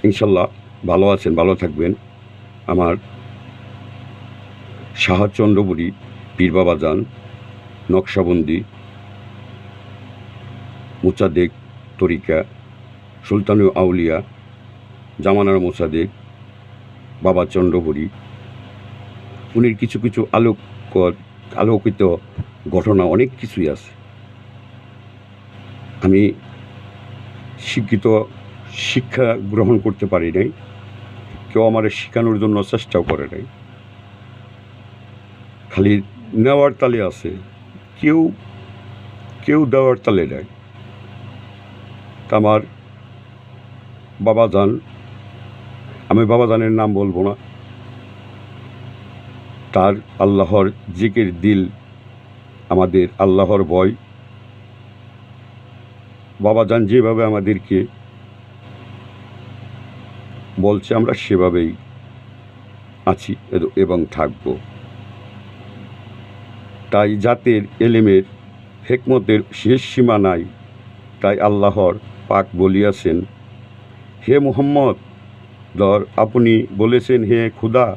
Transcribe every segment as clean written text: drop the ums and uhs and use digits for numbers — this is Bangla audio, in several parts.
ইনশাল্লাহ ভালো আছেন, ভালো থাকবেন। আমার শাহচন্দ্রপুরী পীর বাবাজান, নকশাবন্দি, মোসাদ্দেক তরিকা, সুলতানুল আউলিয়া, জামানার মোসাদ্দেক, বাবা চন্দ্রপুরী, উনির কিছু কিছু আলোকিত ঘটনা অনেক কিছুই আছে। আমি শিক্ষা গ্রহণ করতে পারি নাই, কেউ আমার শেখানোর জন্য চেষ্টাও করে নাই, খালি নেওয়ার তালে আছে, কেউ কেউ দেওয়ার তালে নেয়। তা আমার বাবাজান, আমি বাবাজানের নাম বলবো না, তার আল্লাহর জিকির দিল, আমাদের আল্লাহর ভয়, বাবাজান যেভাবে আমাদেরকে বলছে আমরা সেভাবেই আছি এবং থাকব। তাই জাতের এলেমের হেকমতের শেষ সীমা নাই। তাই আল্লাহর পাক বলিয়াছেন, হে মুহাম্মদ, আপনি বলেছেন, হে খুদা,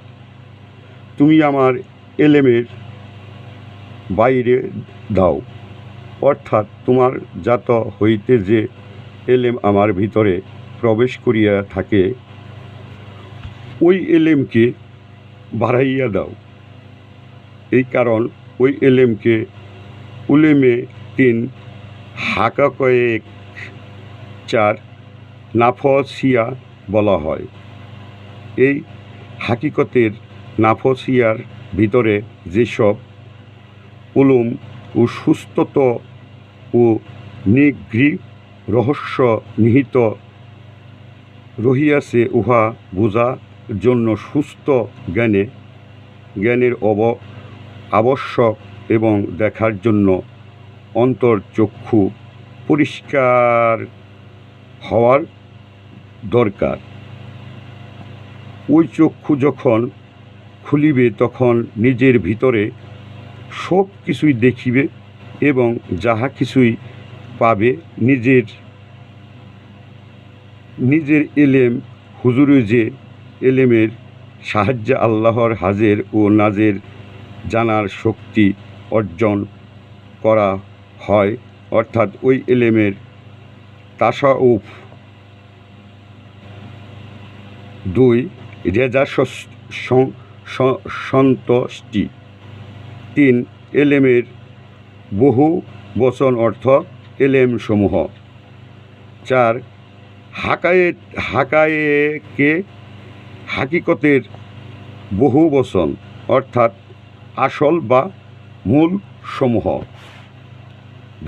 তুমি আমার এলেমের বাইরে দাও, অর্থাৎ তোমার জাত হইতে যে এলেম আমার ভিতরে প্রবেশ করিয়া থাকে, ওই এলেমকে বাড়াইয়া দাও। এই কারণ ওই এলেমকে উলেমে তিন হাকাকয়েক 4 নাফসিয়া বলা হয়। এই হাকিকতের নাফসিয়ার ভিতরে যেসব উলুম ও সুস্থত ও নিগৃহ রহস্য নিহিত রহিয়াছে, উহা বোঝার জন্য সুস্থ জ্ঞানের আবশ্যক এবং দেখার জন্য অন্তর্চক্ষু পরিষ্কার হওয়ার দরকার। ওই চক্ষু যখন খুলিবে তখন নিজের ভিতরে সব কিছুই দেখিবে এবং যাহা কিছুই পাবে নিজের এলেম হুজুরে যে এলেমের সাহায্যে আল্লাহর হাজের ও নাজের জানার শক্তি অর্জন করা হয়, অর্থাৎ ওই এলেমের তাসাউফ। 2 রেজা সন্তুষ্টি। 3 এলেমের বহু বচন অর্থ এলেম সমূহ। 4 হাকায়েকে হাকিকতের বহু বচন অর্থাৎ আসল বা মূল সমূহ।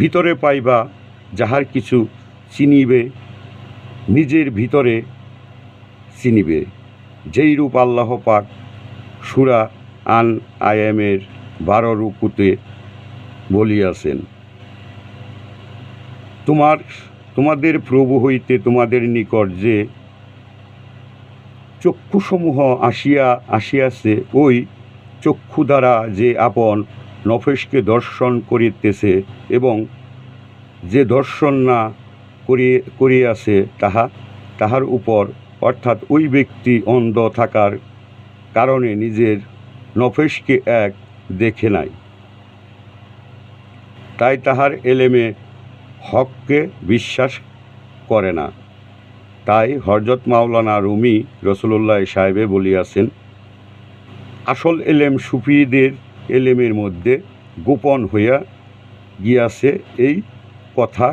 ভিতরে পাইবা যাহার কিছু চিনিবে, নিজের ভিতরে চিনিবে, যেই রূপ আল্লাহ পাক সূরা আন আয়ামের 12 রুকুতে বলিয়াছেন, তোমাদের প্রভু হইতে তোমাদের নিকট যে চক্ষুসমূহ আসিয়াছে, ওই চক্ষু দ্বারা যে আপন নফসকে দর্শন করিতেছে এবং যে দর্শন না করিয়াছে তাহার উপর, অর্থাৎ ওই ব্যক্তি অন্ধ থাকার কারণে নিজের নফসকে এক দেখে নাই, তাই তাহার এলেমে হককে বিশ্বাস করে না। তাই হযরত মাওলানা রুমি রসুলুল্লাহ সাহেবে বলিয়াছেন, আসল এলেম সুফিদের এলেমের মধ্যে গোপন হইয়া গিয়াছে, এই কথা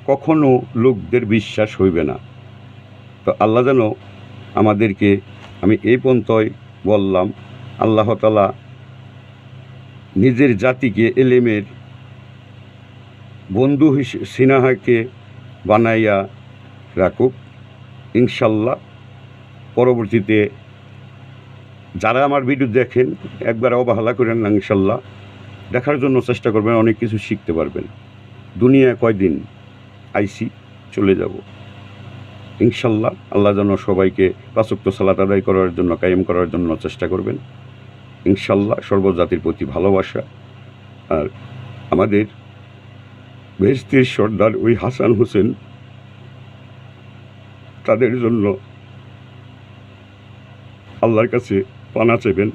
কখনো লোকদের বিশ্বাস হইবে না। তো আল্লাহ যেন আমাদেরকে, আমি এই পর্যন্তই বললাম, আল্লাহ তাআলা নিজের জাতিকে এলেমের বন্ধু সিনাহাকে বানাইয়া রাখুক ইনশাল্লাহ। পরবর্তীতে যারা আমার ভিডিও দেখেন একবার অবহেলা করেন না, ইনশাল্লাহ দেখার জন্য চেষ্টা করবেন, অনেক কিছু শিখতে পারবেন। দুনিয়ায় কয়দিন আইসি, চলে যাব ইনশাল্লাহ। আল্লাহ যেন সবাইকে 5 ওয়াক্ত সালাত আদায় করার জন্য, কায়েম করার জন্য চেষ্টা করবেন ইনশাল্লাহ। সর্বজাতির প্রতি ভালোবাসা। আর আমাদের বেহেশতের সর্দার ওই হাসান হোসেন, তাদের জন্য আল্লাহর কাছে পানা চাইবেন।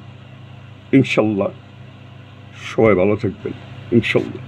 ইনশাল্লাহ সবাই ভালো থাকবেন, ইনশাল্লাহ।